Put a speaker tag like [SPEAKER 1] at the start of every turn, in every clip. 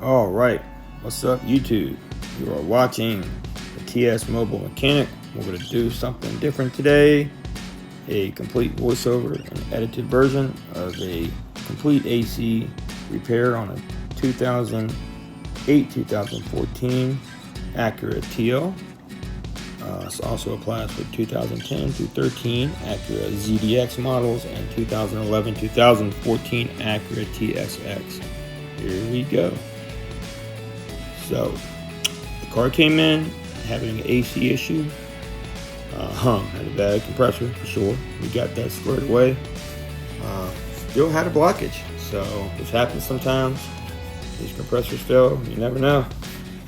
[SPEAKER 1] All right, what's up YouTube? You are watching the TS Mobile Mechanic. We're going to do something different today. A complete voiceover and edited version of a complete AC repair on a 2008-2014 Acura TL. This also applies for 2010 to 13 Acura ZDX models and 2011-2014 Acura TSX. Here we go. So the car came in having an AC issue. Had a bad compressor for sure. We got that squared away. Still had a blockage. So this happens sometimes. These compressors fail. You never know.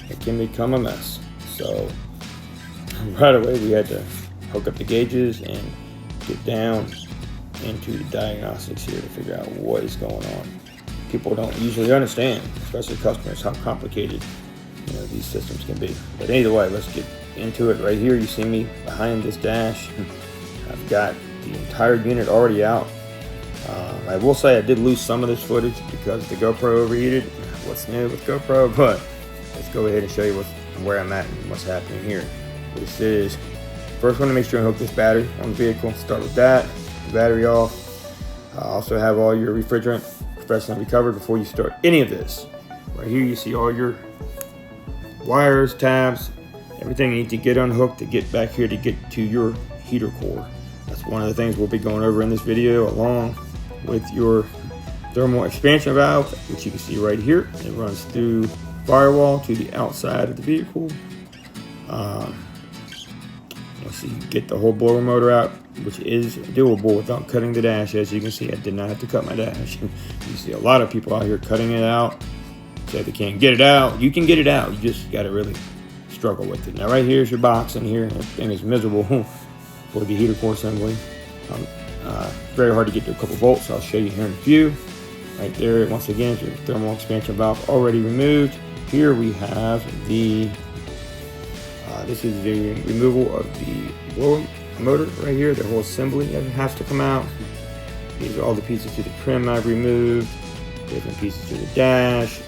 [SPEAKER 1] It can become a mess. So right away we had to hook up the gauges and get down into the diagnostics here to figure out what is going on. People don't usually understand, especially customers, how complicated these systems can be. But either way, let's get into it. Right here you see me behind this dash. I've got the entire unit already out. I will say I did lose some of this footage because the GoPro overheated. What's new with GoPro? But let's go ahead and show you where I'm at and what's happening here. This is first one to make sure I hook this battery on the vehicle. Start with that, the battery off. Also have all your refrigerant professionally recovered before you start any of this. Right here you see all your wires, tabs, everything you need to get unhooked to get back here to get to your heater core. That's one of the things we'll be going over in this video, along with your thermal expansion valve, which you can see right here. It runs through firewall to the outside of the vehicle. Let's see, get the whole blower motor out, which is doable without cutting the dash. As you can see, I did not have to cut my dash. You see a lot of people out here cutting it out. Say they can't get it out. You can get it out. You just got to really struggle with it. Now right here's your box in here. That thing is miserable for the heater core assembly. Very hard to get to a couple volts. I'll show you here in a few. Right there, once again, your thermal expansion valve already removed. Here we have the this is the removal of the blower motor right here. The whole assembly has to come out. These are all the pieces to the trim I've removed. Different pieces to the dash.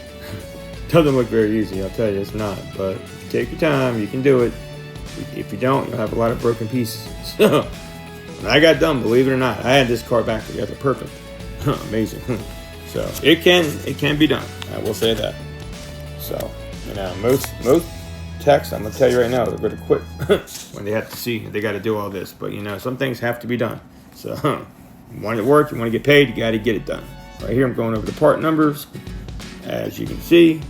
[SPEAKER 1] Doesn't look very easy, I'll tell you, it's not. But if you take your time, you can do it. If you don't, you'll have a lot of broken pieces. So when I got done, believe it or not, I had this car back together perfect. Amazing. So it can be done. I will say that. So most techs, I'm gonna tell you right now, they're gonna quit when they have to see they got to do all this. But some things have to be done. So you want it to work, you want to get paid, you got to get it done. Right here I'm going over the part numbers. As you can see,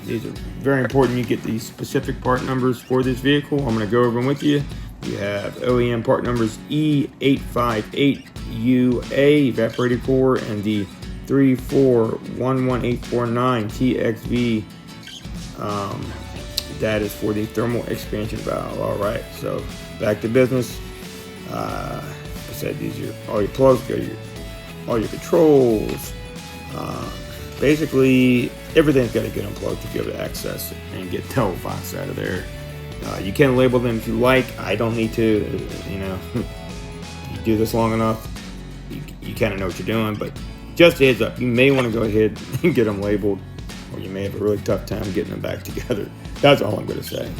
[SPEAKER 1] these are very important. You get these specific part numbers for this vehicle. I'm going to go over them with you. You have OEM part numbers E858UA evaporator core and the 3411849 TXV. That is for the thermal expansion valve. All right, so back to business. I said these are all your plugs, all your controls. Basically, everything's got to get unplugged to be able to access it and get the box out of there. You can label them if you like. I don't need to. You do this long enough, you kind of know what you're doing. But just a heads up, you may want to go ahead and get them labeled, or you may have a really tough time getting them back together. That's all I'm going to say.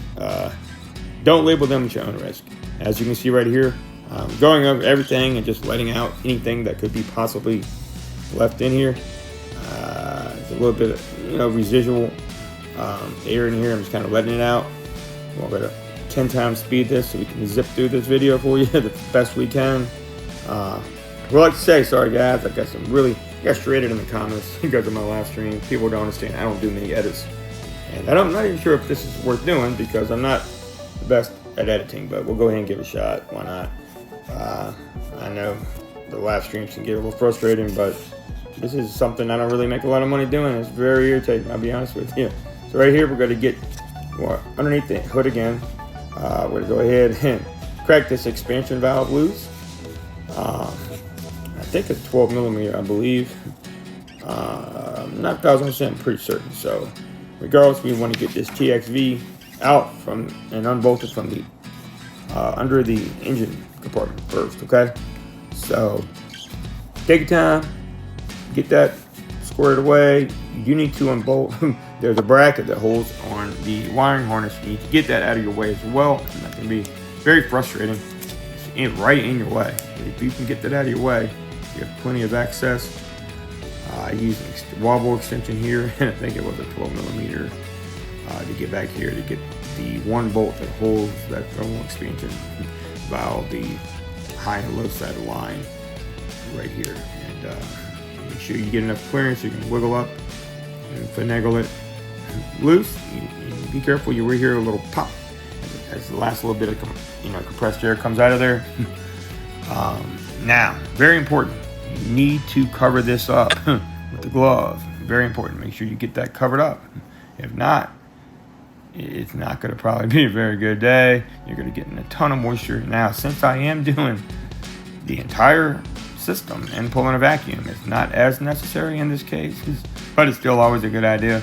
[SPEAKER 1] Don't label them at your own risk. As you can see right here, going over everything and just letting out anything that could be possibly left in here. There's a little bit of residual air in here. I'm just kind of letting it out. We're going to 10 times speed this so we can zip through this video for you the best we can. I would like to say sorry guys, I got frustrated in the comments because of my live stream. People don't understand I don't do many edits, and I'm not even sure if this is worth doing because I'm not the best at editing, but we'll go ahead and give it a shot. Why not? I know the live streams can get a little frustrating, but this is something I don't really make a lot of money doing. It's very irritating, I'll be honest with you. So right here, we're going to get underneath the hood again. We're going to go ahead and crack this expansion valve loose. I think it's 12 millimeter, I believe. I'm not 1,000% pretty certain. So regardless, we want to get this TXV out and unbolted from the under the engine compartment first. Okay, so take your time, get that squared away. You do need to unbolt. There's a bracket that holds on the wiring harness. You need to get that out of your way as well, and that can be very frustrating. It's right in your way. If you can get that out of your way, you have plenty of access. I used a wobble extension here, and I think it was a 12mm to get back here to get the one bolt that holds that thermal expansion valve, the high and low side of the line right here. And make sure you get enough clearance so you can wiggle up and finagle it loose. You be careful, you will hear a little pop as the last little bit of compressed air comes out of there. Now, very important, you need to cover this up with the glove. Very important, make sure you get that covered up. If not, it's not going to probably be a very good day. You're going to get in a ton of moisture. Now, since I am doing the entire system and pulling a vacuum, it's not as necessary in this case, but it's still always a good idea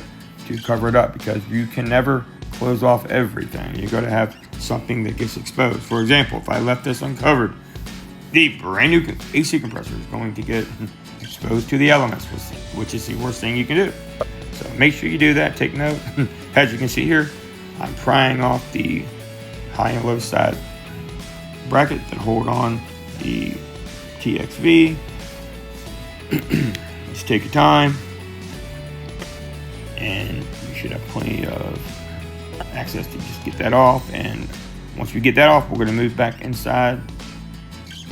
[SPEAKER 1] to cover it up, because you can never close off everything. You're going to have something that gets exposed. For example, if I left this uncovered, the brand new AC compressor is going to get exposed to the elements, which is the worst thing you can do. So make sure you do that. Take note. As you can see here, I'm prying off the high and low side bracket that hold on the TXV. Just take your time, and you should have plenty of access to just get that off. And once we get that off, we're going to move back inside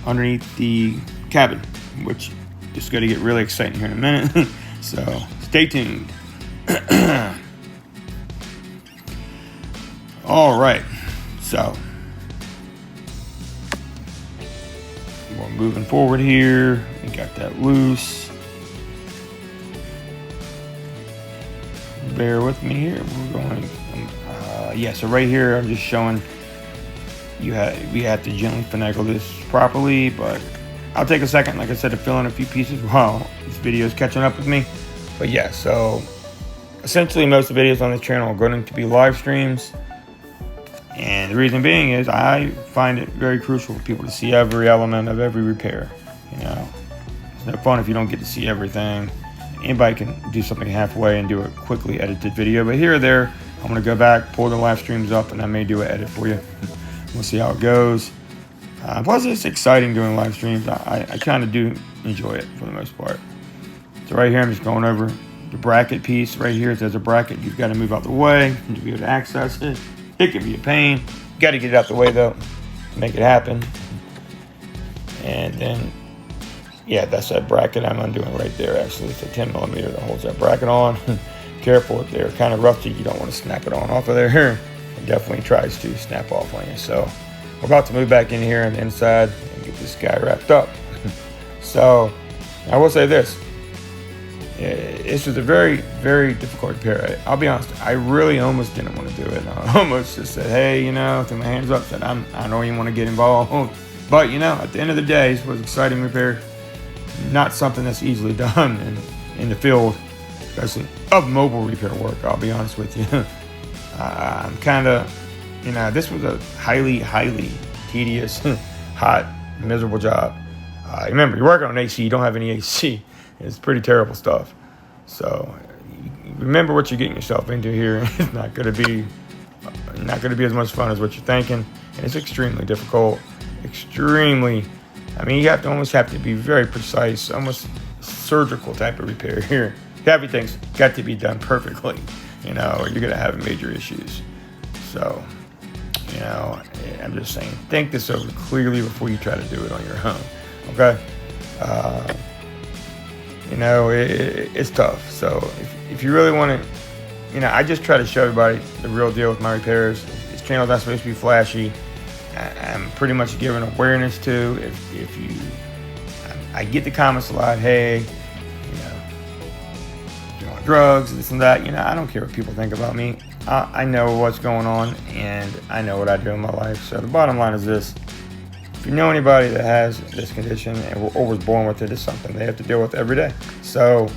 [SPEAKER 1] underneath the cabin, which is going to get really exciting here in a minute. So stay tuned. All right, so we're moving forward here. We got that loose. Bear with me here. We're going. Yeah, so right here, I'm just showing we have to gently finagle this properly, but I'll take a second, like I said, to fill in a few pieces while this video is catching up with me. But yeah, so essentially most of the videos on this channel are going to be live streams. And the reason being is I find it very crucial for people to see every element of every repair. You know, it's no fun if you don't get to see everything. Anybody can do something halfway and do a quickly edited video, but here or there, I'm going to go back, pull the live streams up, and I may do an edit for you. We'll see how it goes. Plus, it's exciting doing live streams. I kind of do enjoy it for the most part. So right here, I'm just going over the bracket piece. Right here, it says a bracket. You've got to move out the way to be able to access it. It can be a pain. You got to get it out the way, though, to make it happen. And then, yeah, that's that bracket I'm undoing right there. Actually, it's a 10mm that holds that bracket on. Careful, if they're kind of rusty, you don't want to snap it on off of there. It definitely tries to snap off on you. So we're about to move back in here on the inside and get this guy wrapped up. So I will say this. This was a very, very difficult repair. I'll be honest, I really almost didn't want to do it. I almost just said, hey, you know, threw my hands up, said, I don't even want to get involved. But, you know, at the end of the day, this was an exciting repair. Not something that's easily done in the field, especially of mobile repair work, I'll be honest with you. I'm kind of, you know, this was a highly, highly tedious, hot, miserable job. Remember, you're working on AC, you don't have any AC. It's pretty terrible stuff. So remember what you're getting yourself into here. It's not going to be as much fun as what you're thinking. And it's extremely difficult. Extremely. I mean, you almost have to be very precise, almost surgical type of repair here. Everything's got to be done perfectly. You know, or you're going to have major issues. So, you know, I'm just saying, think this over clearly before you try to do it on your own. Okay? You know, it's tough. So if you really want to, you know, I just try to show everybody the real deal with my repairs. This channel's not supposed to be flashy. I'm pretty much giving awareness to. If you, I get the comments a lot. Hey, you know, you're on drugs, this and that. You know, I don't care what people think about me. I know what's going on, and I know what I do in my life. So the bottom line is this. If you know anybody that has this condition or was born with it, it's something they have to deal with every day. So,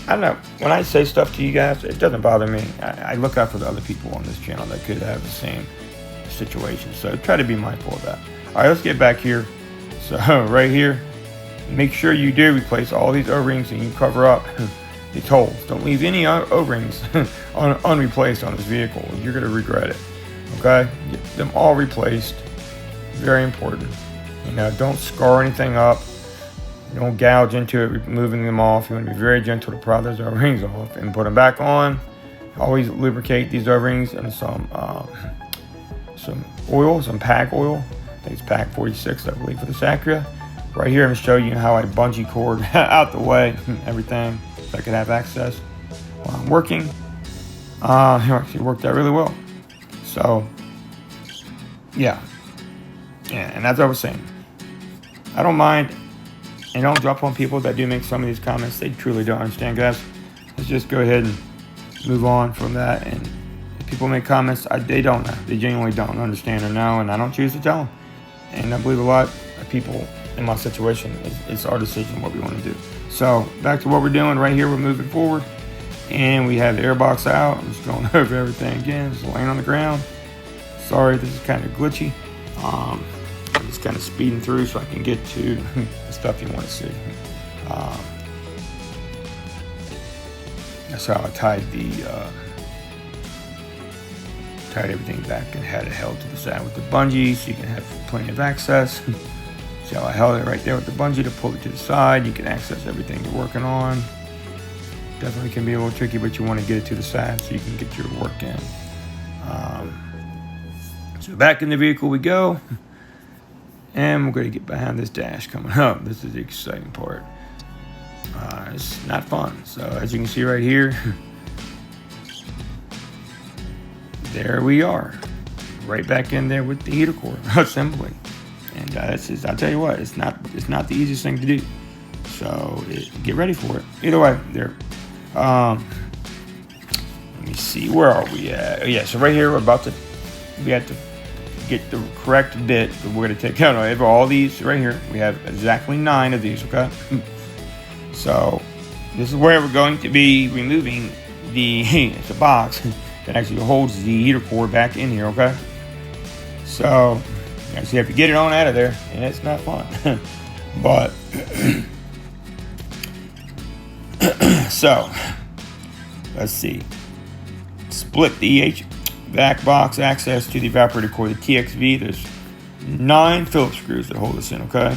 [SPEAKER 1] I don't know. When I say stuff to you guys, it doesn't bother me. I look out for the other people on this channel that could have the same situation. So, try to be mindful of that. All right, let's get back here. So, right here, make sure you do replace all these O-rings and you cover up these holes. Don't leave any O-rings unreplaced on this vehicle. You're going to regret it. Okay? Get them all replaced. Very important. Don't scar anything up. Don't gouge into it, removing them off. You want to be very gentle to pry those O-rings off and put them back on. Always lubricate these O-rings and some oil, some pack oil. I think it's pack 46, I believe, for this Acura. Right here, I'm going to show you how I bungee cord out the way, everything, so I could have access while I'm working. It actually worked out really well. So, yeah, and as I was saying, I don't mind, and don't drop on people that do make some of these comments. They truly don't understand, guys. Let's just go ahead and move on from that. And if people make comments, they don't know. They genuinely don't understand or know, and I don't choose to tell them. And I believe a lot of people in my situation, it's our decision what we want to do. So back to what we're doing right here. We're moving forward, and we have the airbox out. I'm just going over everything again, just laying on the ground. Sorry, this is kind of glitchy. I'm just kind of speeding through so I can get to the stuff you want to see. That's how I tied everything back and had it held to the side with the bungee so you can have plenty of access. See how I held it right there with the bungee to pull it to the side. You can access everything you're working on. Definitely can be a little tricky, but you want to get it to the side so you can get your work in. So back in the vehicle we go. And we're going to get behind this dash coming up. This is the exciting part. It's not fun. So as you can see right here, there we are. Right back in there with the heater core assembly. And I'll tell you what, it's not the easiest thing to do. So get ready for it. Either way, there. Let me see, where are we at? Oh, yeah, so right here we have to get the correct bit that we're going to take out of all these right here. We have exactly 9 of these, okay? So this is where we're going to be removing it's a box that actually holds the heater core back in here, okay? So you actually have to get it on out of there, and it's not fun. But so let's see. Split the back box access to the evaporator core, the TXV. There's 9 Phillips screws that hold this in, okay?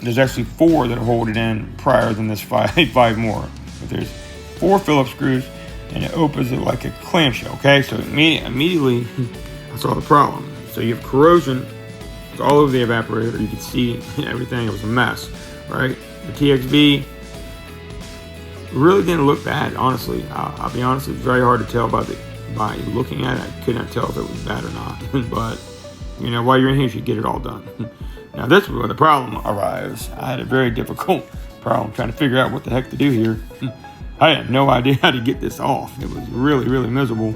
[SPEAKER 1] There's actually 4 that hold it in prior than this 5 more. But there's 4 Phillips screws, and it opens it like a clamshell, okay? So immediately, I saw the problem. So you have corrosion all over the evaporator. You can see everything. It was a mess, right? The TXV really didn't look bad, honestly. I'll be honest, it's very hard to tell by looking at it. I could not tell if it was bad or not. But, while you're in here, you should get it all done. Now, this is where the problem arrives. I had a very difficult problem trying to figure out what the heck to do here. I had no idea how to get this off. It was really, really miserable.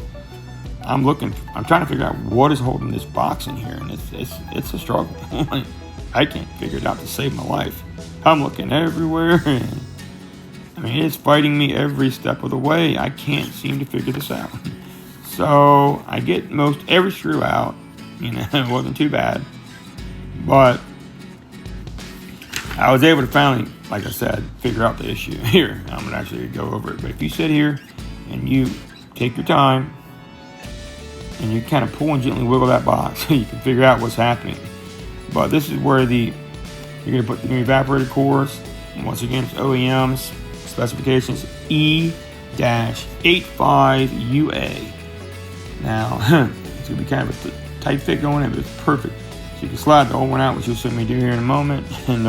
[SPEAKER 1] I'm trying to figure out what is holding this box in here, and it's a struggle. I can't figure it out to save my life. I'm looking everywhere, and it's fighting me every step of the way. I can't seem to figure this out. So I get every screw out. It wasn't too bad, but I was able to finally, like I said, figure out the issue. Here, I'm gonna actually go over it. But if you sit here and you take your time and you kind of pull and gently wiggle that box, you can figure out what's happening. But this is where you're gonna put the new evaporator cores. And once again, it's OEM's specifications E-85UA. Now, it's gonna be kind of a tight fit going in, but it's perfect. So you can slide the old one out, which you'll see me do here in a moment. And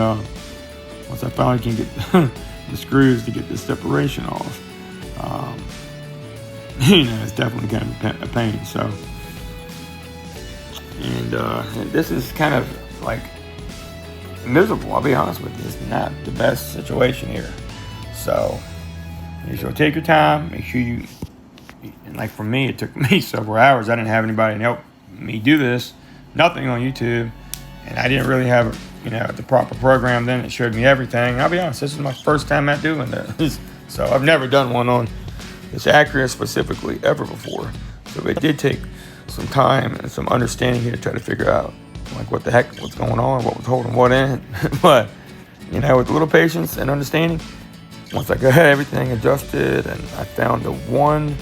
[SPEAKER 1] once I finally can get the screws to get this separation off, it's definitely kind of a pain. So, and this is kind of like miserable. I'll be honest with you. It's not the best situation here. So, so take your time. Make sure and like for me, it took me several hours. I didn't have anybody to help me do this. Nothing on YouTube, and I didn't really have the proper program then that showed me everything. I'll be honest, this is my first time at doing this, so I've never done one on this Acura specifically ever before. So it did take some time and some understanding here to try to figure out like what the heck what's going on, what was holding what in. But with a little patience and understanding, once I got everything adjusted and I found the one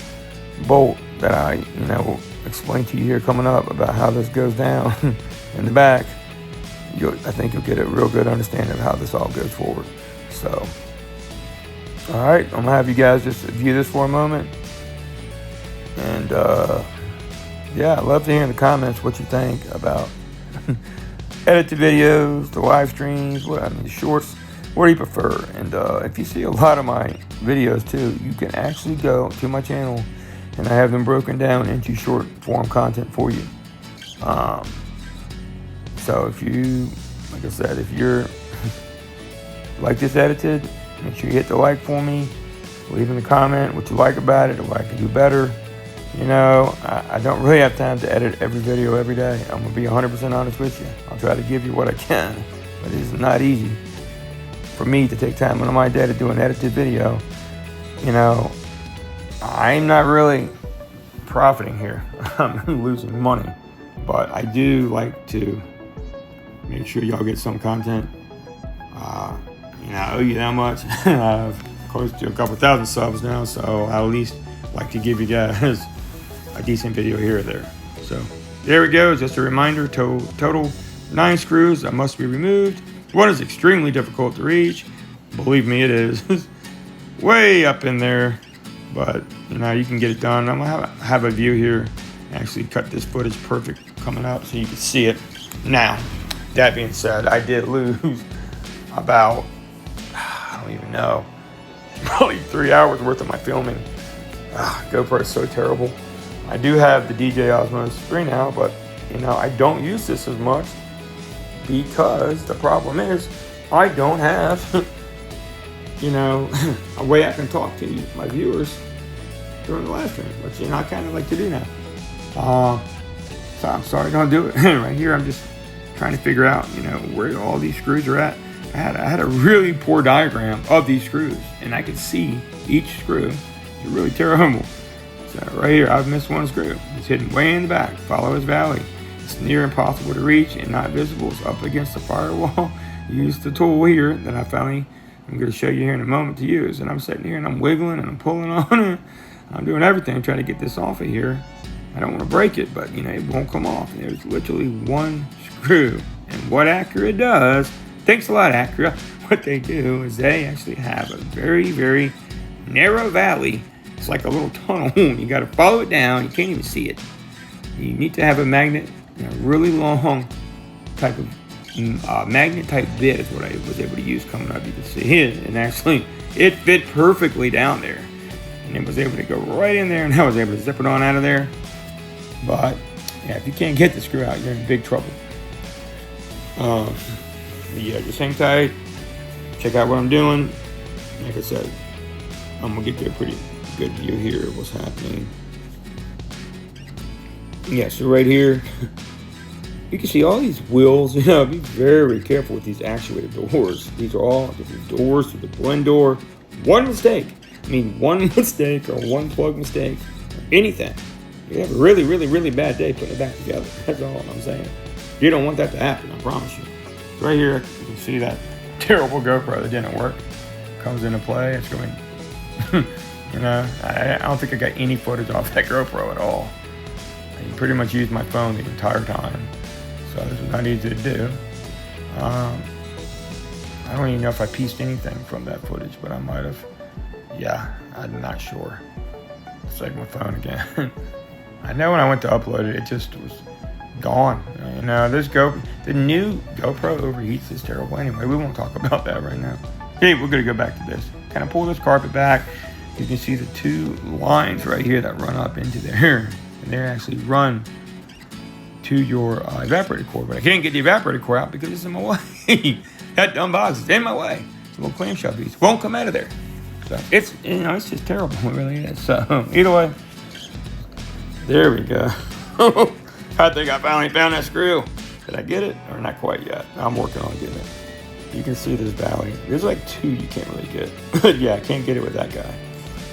[SPEAKER 1] bolt that I, will explain to you here coming up about how this goes down in the back, I think you'll get a real good understanding of how this all goes forward. So, all right, I'm gonna have you guys just view this for a moment. And yeah, I'd love to hear in the comments what you think about edited videos, the live streams, the shorts. What do you prefer? And if you see a lot of my videos too, you can actually go to my channel and I have them broken down into short form content for you. So if you, like I said, if you're like this edited, make sure you hit the like for me. Leave in the comment what you like about it or what I can do better. I don't really have time to edit every video every day. I'm going to be 100% honest with you. I'll try to give you what I can, but it's not easy for me to take time out of my day to do an edited video. I'm not really profiting here. I'm losing money, but I do like to make sure y'all get some content. I owe you that much. I have close to a couple thousand subs now, so I at least like to give you guys a decent video here or there. So there we go. Just a reminder, total 9 screws that must be removed. One is extremely difficult to reach. Believe me, it is. Way up in there, but you can get it done. I'm gonna have a view here, actually cut this footage perfect coming up so you can see it. Now, that being said, I did lose about, I don't even know, probably 3 hours worth of my filming. GoPro is so terrible. I do have the DJI Osmo 3 now, but I don't use this as much because the problem is I don't have a way I can talk to my viewers during the live stream, which I kind of like to do now. So I'm sorry, don't do it. Right here, I'm just trying to figure out where all these screws are at. I had a really poor diagram of these screws, and I could see each screw. It's really terrible. So right here, I've missed one screw. It's hidden way in the back. Follow his valley. It's near impossible to reach and not visible. It's up against the firewall. Use the tool here that I'm going to show you here in a moment to use. And I'm sitting here and I'm wiggling and I'm pulling on it. I'm doing everything trying to get this off of here. I don't want to break it, but it won't come off. And there's literally one screw. And what Acura does, thanks a lot Acura, what they do is they actually have a very, very narrow valley. It's like a little tunnel. You got to follow it down. You can't even see it. You need to have a magnet, a really long type of magnet type bit is what I was able to use coming up. You can see it, and actually it fit perfectly down there, and it was able to go right in there, and I was able to zip it on out of there. But yeah, if you can't get the screw out, you're in big trouble. Yeah, just hang tight. Check out what I'm doing. Like I said, I'm gonna get you a pretty good view here of what's happening. Yeah, so right here, you can see all these wheels. Be very careful with these actuated doors. These are all different doors to the blend door. One mistake or one plug mistake, or anything. You have a really, really, really bad day putting it back together. That's all I'm saying. You don't want that to happen, I promise you. Right here, you can see that terrible GoPro that didn't work. Comes into play. It's going, I don't think I got any footage off that GoPro at all. I pretty much used my phone the entire time. So this was not easy to do. I don't even know if I pieced anything from that footage, but I might have. Yeah, I'm not sure. It's like my phone again. I know when I went to upload it, it just was gone. The new GoPro overheats is terrible. Anyway, we won't talk about that right now. Okay, we're gonna go back to this. Kind of pull this carpet back. You can see the 2 lines right here that run up into there, and they actually run to your evaporator cord. But I can't get the evaporator cord out because it's in my way. That dumb box is in my way. It's a little clamshell piece. Won't come out of there. So it's it's just terrible. It really is. So either way, there we go. I think I finally found that screw. Did I get it? Or not quite yet. I'm working on getting it. You can see this valley. There's like 2 you can't really get. Yeah, I can't get it with that guy.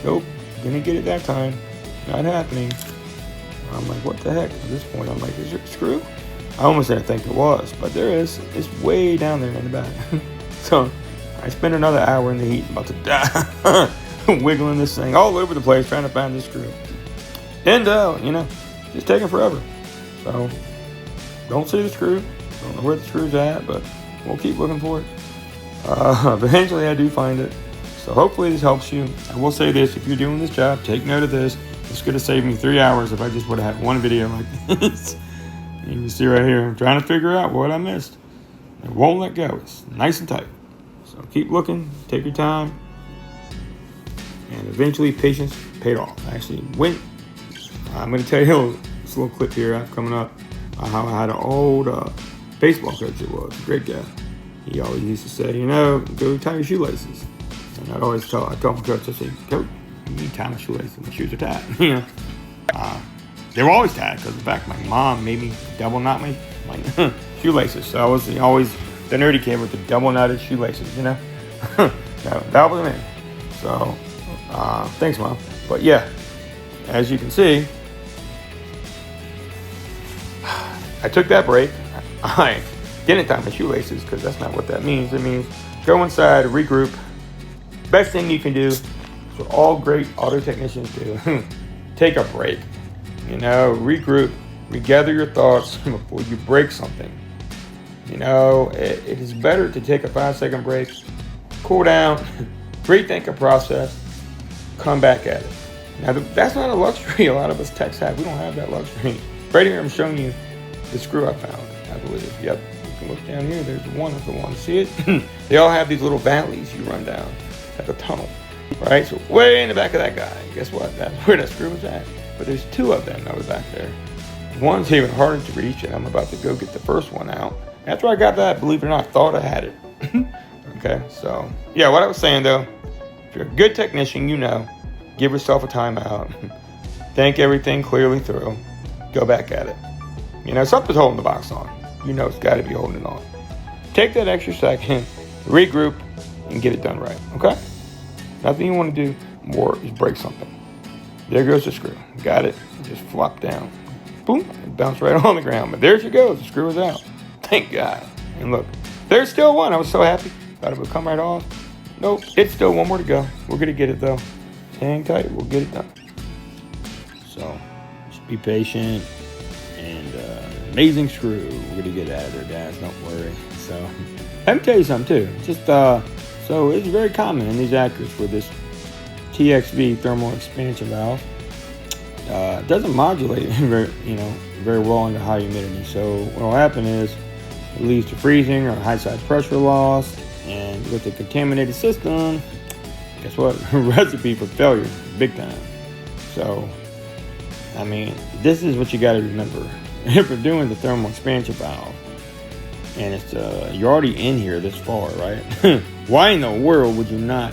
[SPEAKER 1] Nope, didn't get it that time. Not happening. I'm like, what the heck? At this point, I'm like, is there a screw? I almost didn't think it was, but there is. It's way down there in the back. So I spent another hour in the heat, about to die, wiggling this thing all over the place, trying to find this screw. And, just taking forever. So, don't see the screw. Don't know where the screw's at, but we'll keep looking for it. Eventually, I do find it. So, hopefully, this helps you. I will say this, if you're doing this job, take note of this. It's going to save me 3 hours if I just would have had one video like this. You can see right here, I'm trying to figure out what I missed. It won't let go. It's nice and tight. So, keep looking. Take your time. And eventually, patience paid off. I actually went. I'm going to tell you this little clip here coming up. How I had an old baseball coach. It was a great guy. He always used to say, go tie your shoelaces. And I told my coach, I said, Coach, you need to tie my shoelaces. My shoes are tied. They were always tied because, in fact, my mom made me double knot my shoelaces. So I was always the nerdy kid with the double knotted shoelaces. That was me. So thanks, Mom. But yeah, as you can see, I took that break. I didn't tie my shoelaces because that's not what that means. It means go inside, regroup. Best thing you can do, what all great auto technicians do, take a break. Regroup, regather your thoughts before you break something. It is better to take a 5-second break, cool down, rethink a process, come back at it. Now, that's not a luxury a lot of us techs have. We don't have that luxury. Right here, I'm showing you the screw I found, I believe. Yep, you can look down here. There's one if you want to see it. They all have these little valleys you run down at the tunnel, right? So way in the back of that guy, guess what? That's where that screw was at. But there's 2 of them that was back there. One's even harder to reach, and I'm about to go get the first one out. After I got that, believe it or not, I thought I had it. Okay, so yeah, what I was saying though, if you're a good technician, give yourself a timeout, think everything clearly through, go back at it. Something's holding the box on. It's got to be holding it on. Take that extra second, regroup, and get it done right, okay? Nothing you want to do more is break something. There goes the screw. Got it. Just flop down. Boom. It bounced right on the ground. But there she goes. The screw is out. Thank God. And look, there's still one. I was so happy. Thought it would come right off. Nope. It's still one more to go. We're going to get it, though. Hang tight. We'll get it done. So, just be patient. And amazing screw. We're going to get it out of there, guys. Don't worry. So, let me tell you something, too. Just, so it's very common in these Acuras for this TXV thermal expansion valve. It doesn't modulate very well under high humidity. So what will happen is it leads to freezing or high side pressure loss. And with a contaminated system, guess what? Recipe for failure, big time. So, this is what you got to remember. If we're doing the thermal expansion valve, and it's you're already in here this far, right? Why in the world would you not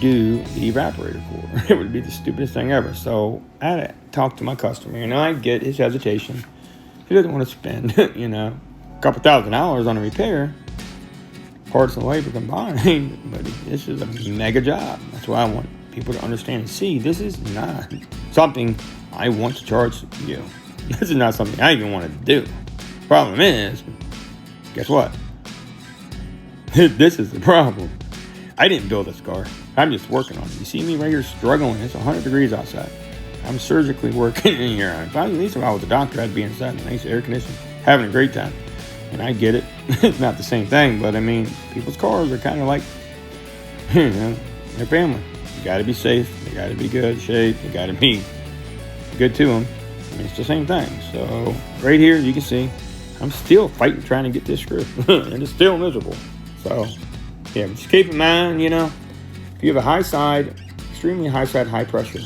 [SPEAKER 1] do the evaporator core? It would be the stupidest thing ever. So I had to talk to my customer, I get his hesitation. He doesn't want to spend, a couple $1,000 on a repair, parts and labor combined, but this is a mega job. That's why I want people to understand and see this is not something I want to charge you. This is not something I even want to do. Problem is, guess what? This is the problem. I didn't build this car. I'm just working on it. You see me right here struggling. It's 100 degrees outside. I'm surgically working in here. At least if I was a doctor, I'd be inside, nice air conditioning, having a great time. And I get it. It's not the same thing, but people's cars are kind of like, their family. You got to be safe. They got to be good shape. You got to be good to them. It's the same thing. So right here, you can see, I'm still fighting trying to get this screw, and it's still miserable. So yeah, just keep in mind, if you have a high side, extremely high side, high pressure,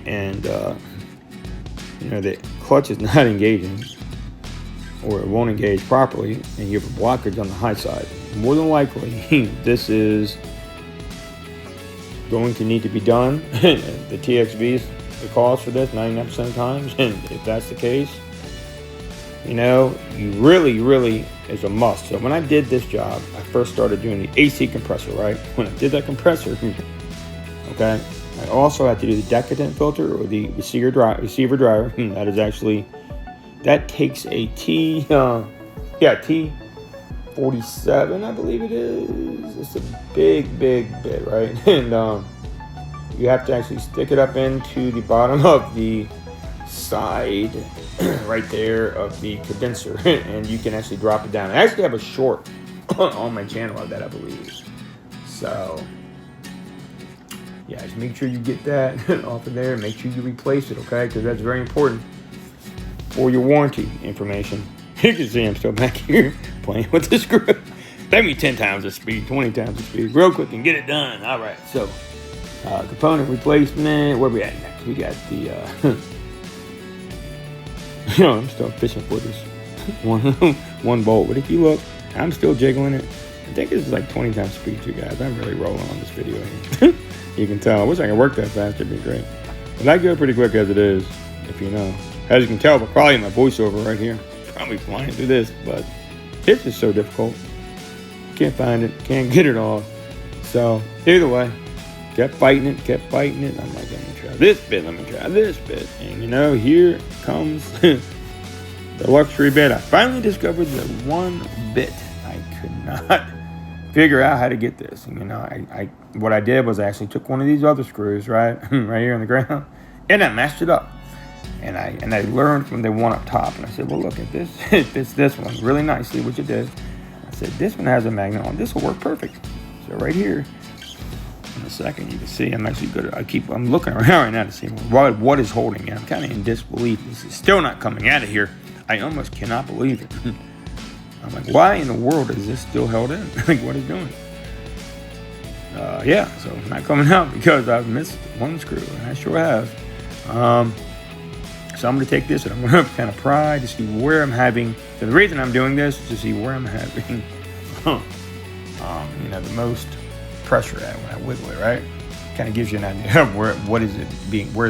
[SPEAKER 1] and the clutch is not engaging, or it won't engage properly, and you have a blockage on the high side, more than likely, this is going to need to be done. The TXV's the cause for this 99% of the times, and if that's the case, you really is a must. So when I did this job, I first started doing the AC compressor, right? When I did that compressor, okay, I also had to do the decadent filter or the receiver dryer. That takes a T 47, I believe it is. It's a big bit, right? And you have to actually stick it up into the bottom of the side right there of the condenser, and you can actually drop it down. I actually have a short on my channel of that, I believe. So yeah, just make sure you get that off of there. Make sure you replace it, okay? Because that's very important for your warranty information. You can see I'm still back here playing with the screw. Let me 10 times the speed, 20 times the speed, real quick and get it done. All right, so component replacement. Where we at next? We got the I'm still fishing for this one bolt, but if you look, I'm still jiggling it. I think this is like 20 times speed, you guys. I'm really rolling on this video here. You can tell. I wish I could work that fast. It'd be great. But I go pretty quick as it is, if you know. As you can tell, but probably my voiceover right here. Probably flying through this, but it's just so difficult. Can't find it. Can't get it off. So either way, kept fighting it. I'm like, let me try this bit. And you know, here comes the luxury bit. I finally discovered the one bit I could not figure out how to get this. And you know, I what I did was I actually took one of these other screws, right here on the ground, and I mashed it up. And I learned from the one up top, and I said, well, look at this. It fits this one really nicely, which it did. I said, this one has a magnet on. This will work perfect. So right here, in a second, you can see I'm actually good. I'm looking around right now to see what is holding it. I'm kind of in disbelief. This is still not coming out of here. I almost cannot believe it. I'm like, why in the world is this still held in? Like, what is doing? Yeah, so not coming out because I've missed one screw, and I sure have. So I'm going to take this and I'm going to kind of pry to see where I'm having. So the reason I'm doing this is to see where I'm having, the most pressure at when I wiggle it, right? Kind of gives you an idea of where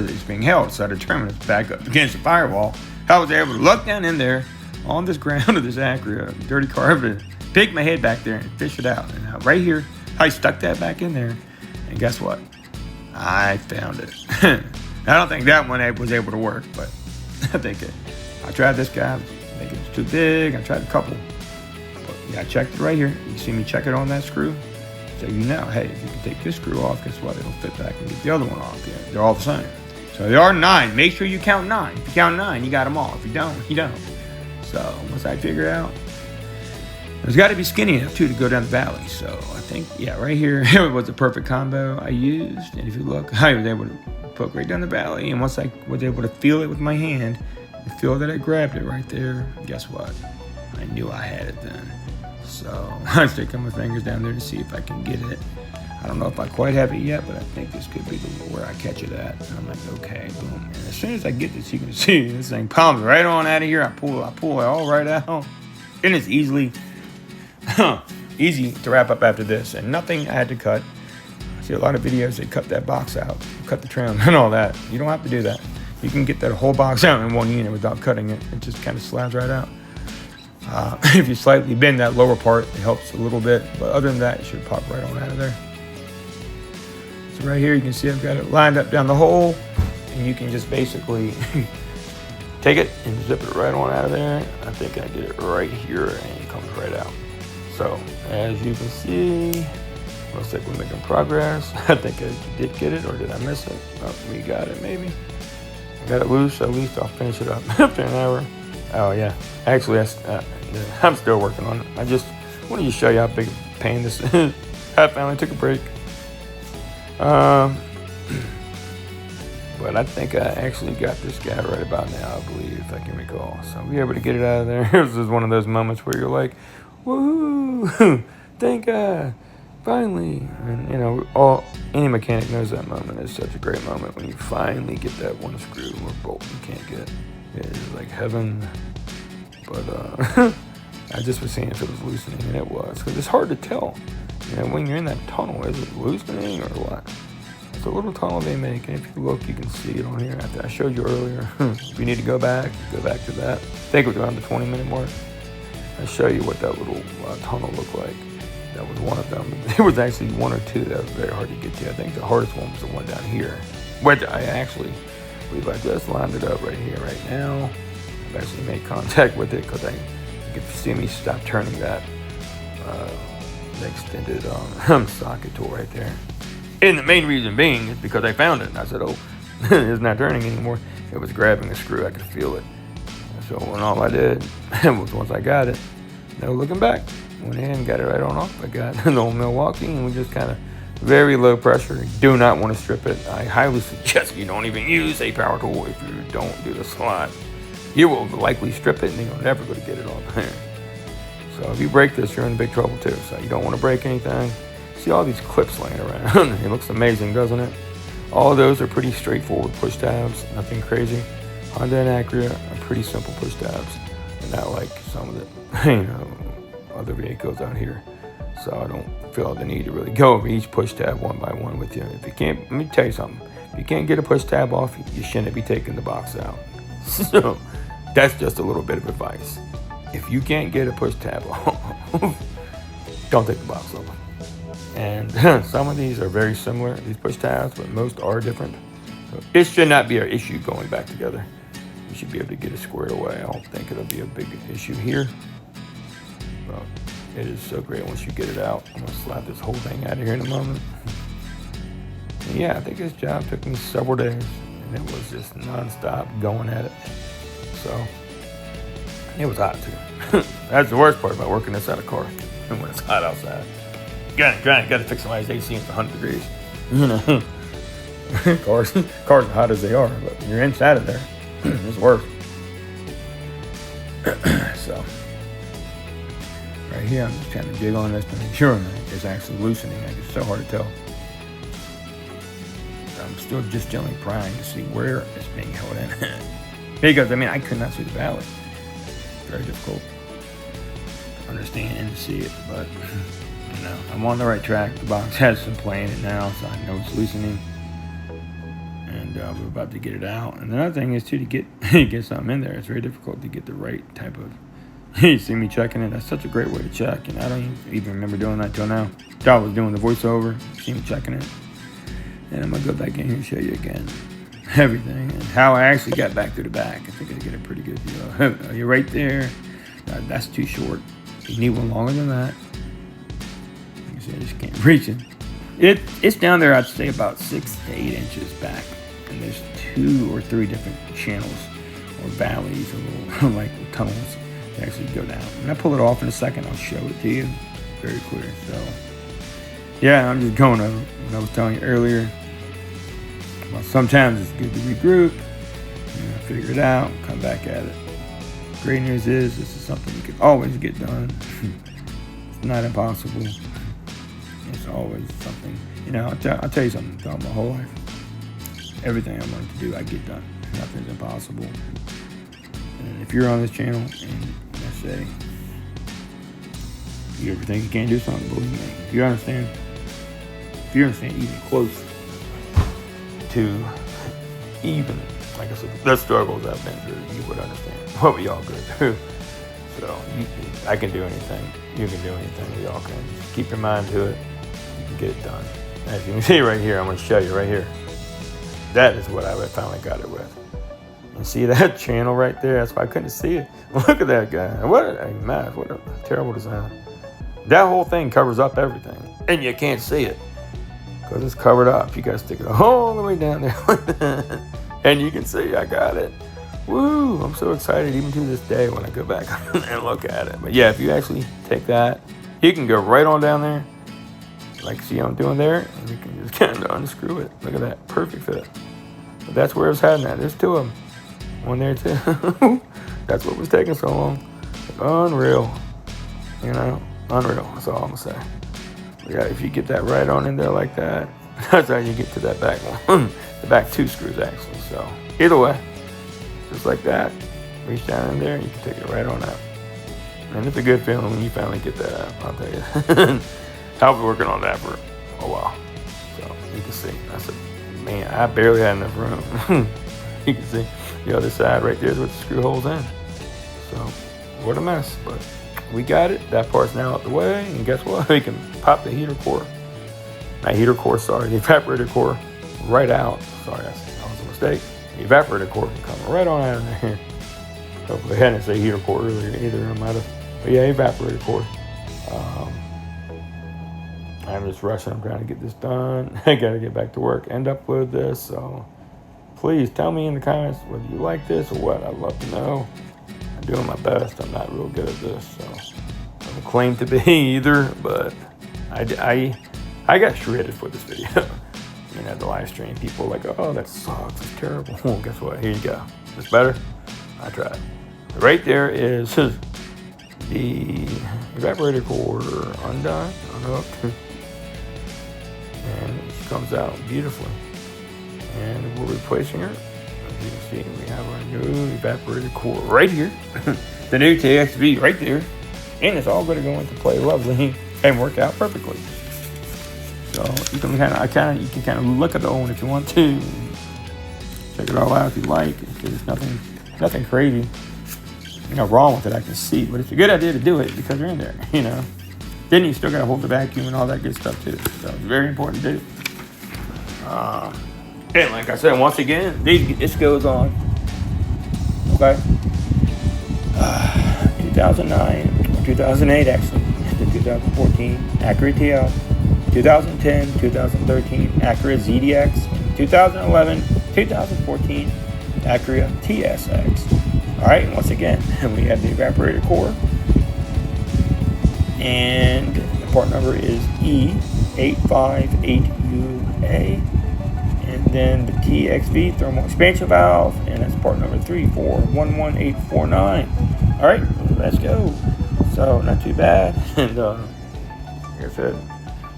[SPEAKER 1] it's being held. So I determined it's back up against the firewall. I was able to look down in there on this ground of this Acura, dirty carpet, pick my head back there and fish it out. And right here, I stuck that back in there, and guess what? I found it. I don't think that one was able to work, but I think I tried this guy. I think it was too big. I tried a couple. But yeah, I checked it right here. You see me check it on that screw? So you know, hey, if you can take this screw off, guess what? It'll fit back and get the other one off. Yeah, they're all the same. So there are 9. Make sure you count 9. If you count 9, you got them all. If you don't, you don't. So once I figure out, there's got to be skinny enough too to go down the valley. So I think, yeah, right here it was a perfect combo I used. And if you look, I was able to poke right down the valley, and once I was able to feel it with my hand and feel that I grabbed it right there, guess what? I knew I had it then. So I stick my fingers down there to see if I can get it. I don't know if I quite have it yet, but I think this could be where I catch it at. And I'm like, okay, boom. And as soon as I get this, you can see this thing palms right on out of here. I pull it all right out, and it's easy to wrap up after this, and nothing I had to cut. See a lot of videos, they cut that box out, cut the trim and all that. You don't have to do that. You can get that whole box out in one unit without cutting it. It just kind of slides right out. If you slightly bend that lower part, it helps a little bit. But other than that, it should pop right on out of there. So right here, you can see I've got it lined up down the hole. And you can just basically take it and zip it right on out of there. I think I did it right here, and it comes right out. So as you can see, looks like we're making progress. I think I did get it, or did I miss it? Oh, we got it, maybe. I got it loose, at least I'll finish it up after an hour. Oh, yeah. Actually, I'm still working on it. I just wanted to show you how big a pain this is. I finally took a break. But I think I actually got this guy right about now, I believe, if I can recall. So we were able to get it out of there. This is one of those moments where you're like, woohoo, thank God. Finally, and any mechanic knows that moment is such a great moment when you finally get that one screw or bolt you can't get. It is like heaven. But I just was seeing if it was loosening, and it was, because it's hard to tell. When you're in that tunnel, is it loosening or what? It's a little tunnel they make, and if you look, you can see it on here. I showed you earlier. If you need to go back to that. I think it was around the 20-minute mark. I'll show you what that little tunnel looked like. That was one of them. There was actually one or two that was very hard to get to. I think the hardest one was the one down here, which I actually believe I just lined it up right here, right now. I've actually made contact with it because you can see me stop turning that the extended socket tool right there. And the main reason being is because I found it. And I said, oh, it's not turning anymore. It was grabbing a screw. I could feel it. So when all I did was once I got it, no looking back. Went in and got it right on off. I got the old Milwaukee, and we just kind of very low pressure. Do not want to strip it. I highly suggest you don't even use a power tool if you don't do the slot. You will likely strip it, and you'll never go to get it off there. So if you break this, you're in big trouble too. So you don't want to break anything. See all these clips laying around. It looks amazing, doesn't it? All of those are pretty straightforward push tabs. Nothing crazy. Honda and Acura are pretty simple push tabs, and not like some of the other vehicles out here. So I don't feel the need to really go over each push tab one by one with you. If you can't, let me tell you something. If you can't get a push tab off, you shouldn't be taking the box out. So that's just a little bit of advice. If you can't get a push tab off, don't take the box off. And some of these are very similar, these push tabs, but most are different. So it should not be an issue going back together. You should be able to get it squared away. I don't think it'll be a big issue here. But it is so great once you get it out. I'm gonna slap this whole thing out of here in a moment. And yeah, I think this job took me several days, and it was just non-stop going at it. So it was hot too. That's the worst part about working inside a car when it's hot outside. Got to fix somebody's AC at 100 degrees. You know, cars are hot as they are, but you're inside of there. It's worse. So right here, I'm just trying to jig on this to make sure it's actually loosening. It's so hard to tell. I'm still just gently prying to see where it's being held in. Because I could not see the valley. It's very difficult to understand and to see it, but I'm on the right track. The box has some play in it now, so I know it's loosening. And we're about to get it out. And another thing is too, to get something in there, it's very difficult to get the right type of. You see me checking it. That's such a great way to check, and I don't even remember doing that till now. I was doing the voiceover. See me checking it, and I'm gonna go back in here and show you again everything and how I actually got back to the back. I think I get a pretty good view. You're right there. That's too short. You need one longer than that. You see, I just can't reach it. It's down there, I'd say about 6 to 8 inches back. And there's 2 or 3 different channels or valleys or little like tunnels that actually go down. And I pull it off in a second, I'll show it to you. Very clear. So yeah, I'm just going over what I was telling you earlier. Well, sometimes it's good to regroup, figure it out, come back at it. Great news is this is something you can always get done. It's not impossible. It's always something. I'll tell you something. Throughout my whole life, everything I wanted to do, I get done. Nothing's impossible. And if you're on this channel and let's say you ever think you can't do something, believe me. If you understand even close to even, like I said, the struggles I've been through, you would understand what we all go through. So I can do anything. You can do anything. We all can. Just keep your mind to it. You can get it done. As you can see right here, I'm going to show you right here. That is what I finally got it with. And see that channel right there? That's why I couldn't see it. Look at that guy. What a terrible design. That whole thing covers up everything. And you can't see it because it's covered up. You got to stick it all the way down there like that. And you can see I got it. Woo! I'm so excited even to this day when I go back and look at it. But yeah, if you actually take that, you can go right on down there. Like see what I'm doing there? And you can just kind of unscrew it. Look at that. Perfect fit. But that's where it's heading at. There's 2 of them. One there too. That's what was taking so long. Unreal. Unreal. That's all I'm going to say. But yeah, if you get that right on in there like that, that's how you get to that back one. The back 2 screws actually. So either way, just like that, reach down in there and you can take it right on out. And it's a good feeling when you finally get that out, I'll tell you. I've been working on that for a while. So you can see, I said, man, I barely had enough room. You can see the other side right there is with the screw holes in. So what a mess, but we got it. That part's now out the way, and guess what? We can pop the heater core. Not heater core, sorry, the evaporator core right out. Sorry, that was a mistake. The evaporator core can come right on out of there. Hopefully I didn't say heater core earlier either, I might have. But yeah, evaporator core. I'm just rushing. I'm trying to get this done. I gotta get back to work and upload this. So please tell me in the comments whether you like this or what. I'd love to know. I'm doing my best. I'm not real good at this, so I don't claim to be either. But I got shredded for this video. I mean, at the live stream, people were like, "Oh, that sucks. It's terrible." Well, guess what? Here you go. It's better. I tried. Right there is the evaporator core undone, unhooked. And she comes out beautifully. And we're replacing her. As you can see, we have our new evaporator core right here. The new TXV right there. And it's all going to go into play lovely and work out perfectly. So you can kind of look at the old one if you want to. Check it all out if you like. There's nothing crazy, wrong with it. I can see, but it's a good idea to do it because you're in there, Then you still got to hold the vacuum and all that good stuff too. So it's very important to do. And like I said, once again, this goes on. Okay. 2009 or 2008 actually, the 2014 Acura TL, 2010, 2013 Acura ZDX, 2011, 2014 Acura TSX. All right, and once again, we have the evaporator core. And the part number is E858UA. And then the TXV thermal expansion valve, and that's part number 3411849. All right, let's go. So not too bad. And like I said,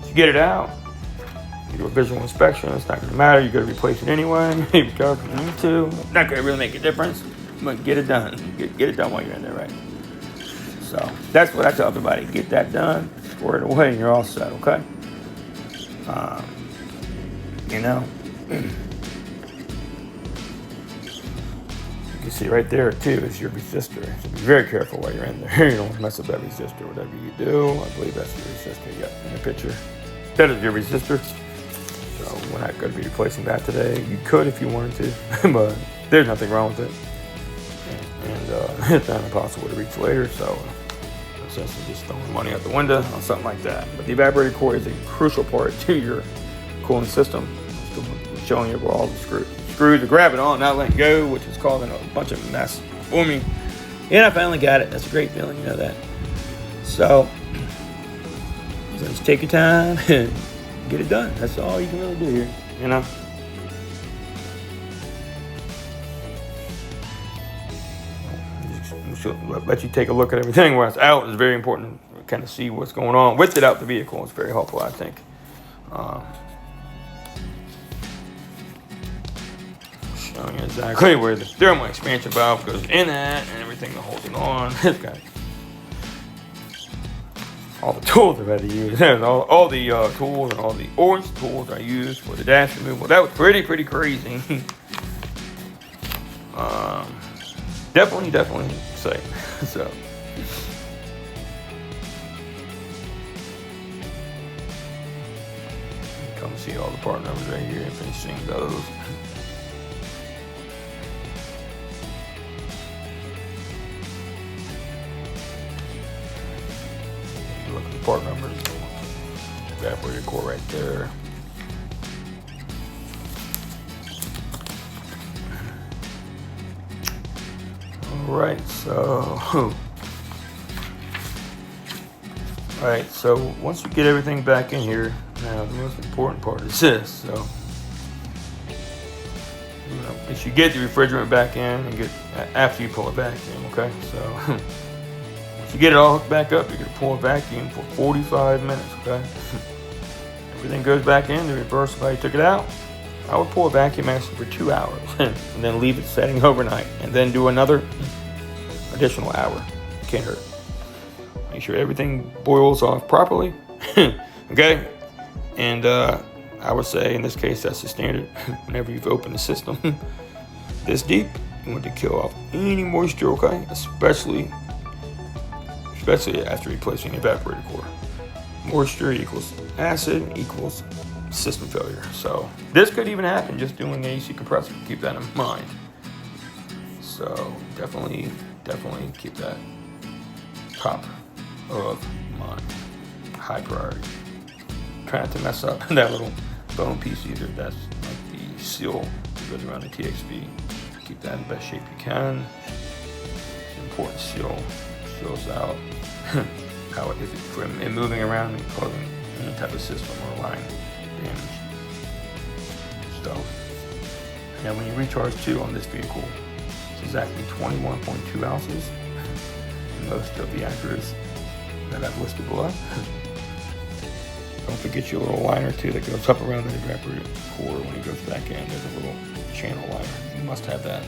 [SPEAKER 1] you get it out, you do a visual inspection. It's not gonna matter. You're gonna replace it anyway. Maybe cover if you need to. Not gonna really make a difference, but get it done. Get it done while you're in there, right? So that's what I tell everybody. Get that done, square it away, and you're all set, okay? You can see right there, too, is your resistor. So be very careful while you're in there. You don't want to mess up that resistor. Whatever you do, I believe that's your resistor, in the picture. That is your resistor. So we're not going to be replacing that today. You could if you wanted to, but there's nothing wrong with it. And it's not impossible to reach later, so essentially just throwing money out the window on something like that. But the evaporator core is a crucial part to your cooling system. I'm showing you where all the screws are grabbing on, not letting go, which is causing a bunch of mess for me. And I finally got it. That's a great feeling, you know that. So just take your time and get it done. That's all you can really do here, Let you take a look at everything while it's out. It's very important to kind of see what's going on with it out the vehicle. It's very helpful, I think. Showing you exactly where the thermal expansion valve goes in at and everything that holds it on. It's got all the tools I've had to use. all the tools and all the orange tools I used for the dash removal. That was pretty crazy. Definitely safe. So come see all the part numbers right here and finishing those. Look at the part numbers. Evaporator core right there. All right, so once you get everything back in here, now the most important part is this. So if you get the refrigerant back in and after you pull it back in, okay? So once you get it all hooked back up, you're gonna pull a vacuum for 45 minutes, okay? Everything goes back in the reverse of how you took it out. I would pull a vacuum actually for 2 hours and then leave it setting overnight and then do another additional hour. Can't hurt. Make sure everything boils off properly. Okay? And I would say in this case that's the standard. Whenever you've opened the system this deep, you want to kill off any moisture, okay? Especially after replacing the evaporator core. Moisture equals acid equals system failure. So this could even happen just doing an AC compressor. Keep that in mind. So definitely keep that top of mine. High priority. Try not to mess up that little bone piece either. That's like the seal that goes around the TXV. Keep that in the best shape you can. It's an important seal. Seals out how if it, from it moving around and causing any type of system or line damage. So, now when you recharge too on this vehicle, it's exactly 21.2 ounces. Most of the Acuras that I've listed below. Don't forget your little liner too that goes up around the evaporator core when it goes back in. There's a little channel liner. You must have that.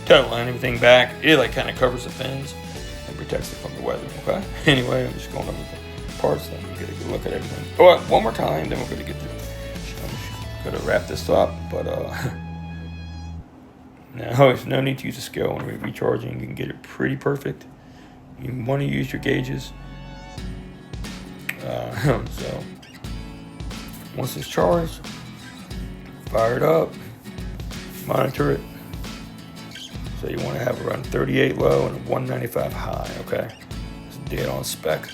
[SPEAKER 1] Don't line everything back. It like kind of covers the fins and protects it from the weather. Okay. Anyway, I'm just going over the parts. Then we get a good look at everything. Oh, one more time. Then we're gonna get I'm gonna wrap this up. But now there's no need to use a scale when we're recharging. You can get it pretty perfect. You want to use your gauges. So once it's charged, fire it up, monitor it. So you want to have around 38 low and 195 high, okay? It's dead on spec.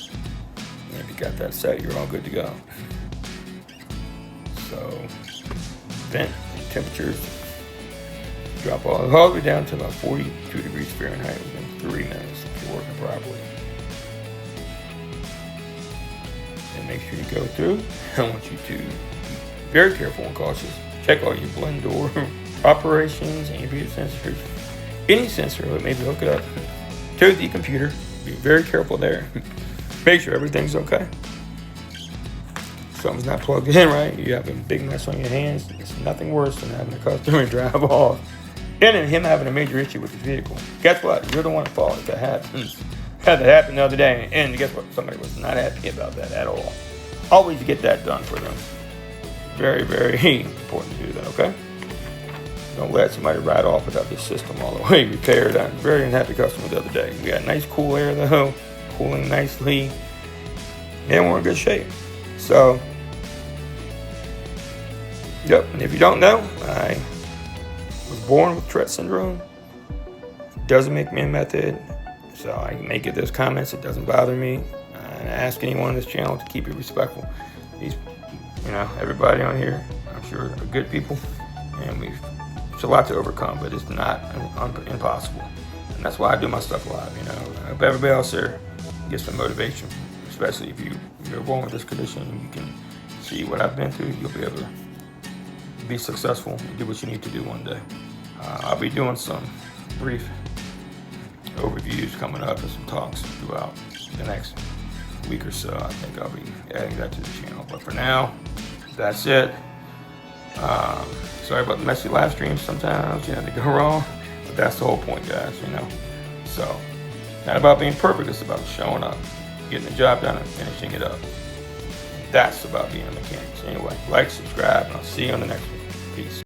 [SPEAKER 1] And if you got that set, you're all good to go. So vent temperatures drop all the way down to about 42 degrees Fahrenheit within 3 minutes if you're working properly. And make sure you go through. I want you to be very careful and cautious. Check all your blend door operations, ambient sensors, any sensor that maybe hook it up to the computer. Be very careful there. Make sure everything's okay. Something's not plugged in right. You have a big mess on your hands. It's nothing worse than having a customer drive off and then him having a major issue with his vehicle. Guess what? You're the one at fault if that happens. Had that happen the other day, and guess what? Somebody was not happy about that at all. Always get that done for them. Very, very important to do that, okay? Don't let somebody ride off without the system all the way repaired. I'm very unhappy customer the other day. We got nice cool air though, cooling nicely, and we're in good shape. So, yep, and if you don't know, I was born with Tourette syndrome. It doesn't make me a method. So I may get those comments, it doesn't bother me. And I ask anyone on this channel to keep it respectful. These, everybody on here, I'm sure are good people. And it's a lot to overcome, but it's not impossible. And that's why I do my stuff live, I hope everybody else there gets some motivation, especially if you're born with this condition and you can see what I've been through, you'll be able to be successful and do what you need to do one day. I'll be doing some brief overviews coming up and some talks throughout the next week or so. I think I'll be adding that to the channel. But for now, that's it. Sorry about the messy live streams sometimes, they go wrong. But that's the whole point, guys, So, not about being perfect, it's about showing up, getting the job done and finishing it up. That's about being a mechanic. So anyway, like, subscribe, and I'll see you on the next one. Peace.